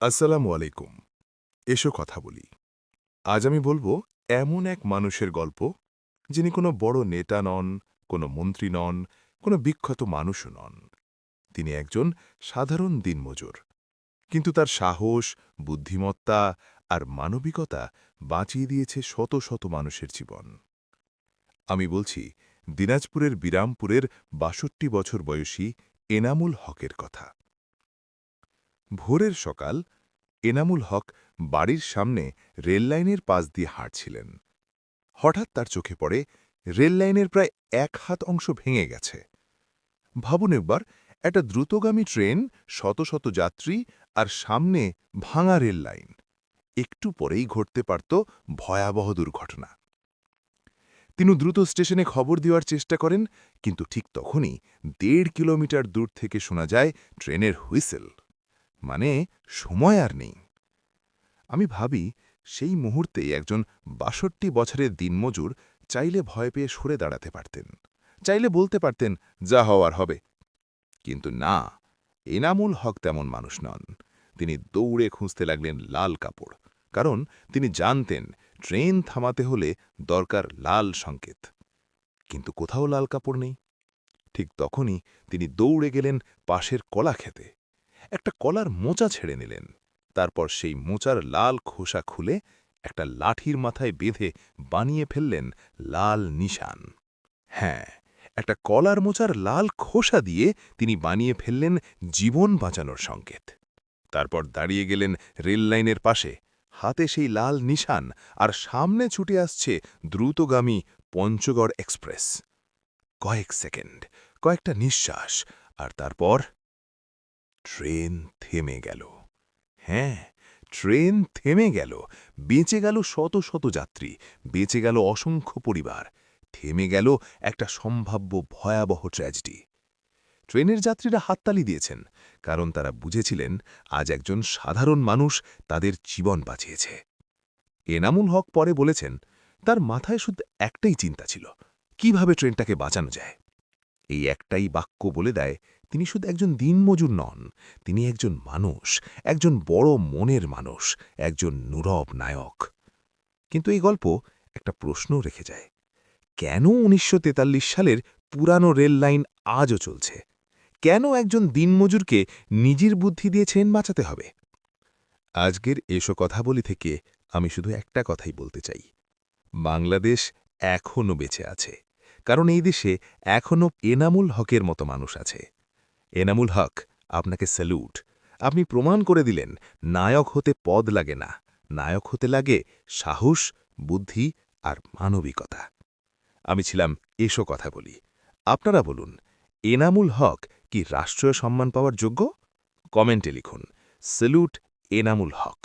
আসসালামু আলাইকুম। এসো কথা বলি। আজ আমি বলবো এমন এক মানুষের গল্প, যিনি কোনো বড় নেতা নন, কোনো মন্ত্রী নন, কোনো বিখ্যাত মানুষও নন। তিনি একজন সাধারণ দিনমজুর। কিন্তু তার সাহস, বুদ্ধিমত্তা আর মানবিকতা বাঁচিয়ে দিয়েছে শত শত মানুষের জীবন। আমি বলছি দিনাজপুরের বিরামপুরের ৬২ বছর বয়সী এনামুল হকের কথা। ভোরের সকাল, এনামুল হক বাড়ির সামনে রেললাইনের পাশ দিয়ে হাঁটছিলেন। হঠাৎ তার চোখে পড়ে রেললাইনের প্রায় ১ হাত অংশ ভেঙে গেছে। ভাবুন একবার, একটা দ্রুতগামী ট্রেন, শত শত যাত্রী আর সামনে ভাঙা রেললাইন। একটু পরেই ঘটতে পারত ভয়াবহ দুর্ঘটনা। তিনি দ্রুত স্টেশনে খবর দেওয়ার চেষ্টা করেন, কিন্তু ঠিক তখনই ১.৫ কিলোমিটার দূর থেকে শোনা যায় ট্রেনের হুইসেল। মানে সময় আর নেই। আমি ভাবি, সেই মুহূর্তেই একজন ৬২ বছরের দিনমজুর চাইলে ভয় পেয়ে সরে দাঁড়াতে পারতেন, চাইলে বলতে পারতেন যা হওয়ার হবে। কিন্তু না, এনামুল হক তেমন মানুষ নন। তিনি দৌড়ে খুঁজতে লাগলেন লাল কাপড়, কারণ তিনি জানতেন ট্রেন থামাতে হলে দরকার লাল সংকেত। কিন্তু কোথাও লাল কাপড় নেই। ঠিক তখনই তিনি দৌড়ে গেলেন পাশের কলা খেতে। একটা কলার মোচা ছেড়ে নিলেন। তারপর সেই মোচার লাল খোসা খুলে একটা লাঠির মাথায় বেঁধে বানিয়ে ফেললেন লাল নিশান। হ্যাঁ, একটা কলার মোচার লাল খোসা দিয়ে তিনি বানিয়ে ফেললেন জীবন বাঁচানোর সংকেত। তারপর দাঁড়িয়ে গেলেন রেললাইনের পাশে, হাতে সেই লাল নিশান, আর সামনে ছুটে আসছে দ্রুতগামী পঞ্চগড় এক্সপ্রেস। কয়েক সেকেন্ড, কয়েকটা নিঃশ্বাস, আর তারপর ট্রেন থেমে গেল। হ্যাঁ, ট্রেন থেমে গেল। বেঁচে গেল শত শত যাত্রী, বেঁচে গেল অসংখ্য পরিবার, থেমে গেল একটা সম্ভাব্য ভয়াবহ ট্র্যাজেডি। ট্রেনের যাত্রীরা হাততালি দিয়েছেন, কারণ তারা বুঝেছিলেন আজ একজন সাধারণ মানুষ তাদের জীবন বাঁচিয়েছে। এনামুল হক পরে বলেছেন, তার মাথায় শুধু একটাই চিন্তা ছিল, কিভাবে ট্রেনটাকে বাঁচানো যায়। এই একটাই বাক্য বলে দেয় তিনি শুধু একজন দিনমজুর নন, তিনি একজন মানুষ, একজন বড় মনের মানুষ, একজন নীরব নায়ক। কিন্তু এই গল্প একটা প্রশ্নও রেখে যায়, কেন ১৯৪৩ সালের পুরানো রেল লাইন আজও চলছে? কেন একজন দিনমজুরকে নিজের বুদ্ধি দিয়ে ট্রেন বাঁচাতে হবে? আজকের এসো কথা বলি থেকে আমি শুধু একটা কথাই বলতে চাই, বাংলাদেশ এখনও বেঁচে আছে, কারণ এই দেশে এখনও এনামুল হকের মতো মানুষ আছে। এনামুল হক, আপনাকে স্যালুট। আপনি প্রমাণ করে দিলেন নায়ক হতে পদ লাগে না, নায়ক হতে লাগে সাহস, বুদ্ধি আর মানবিকতা। আমি ছিলাম এসো কথা বলি। আপনারা বলুন, এনামুল হক কি রাষ্ট্রীয় সম্মান পাওয়ার যোগ্য? কমেন্টে লিখুন, স্যালুট এনামুল হক।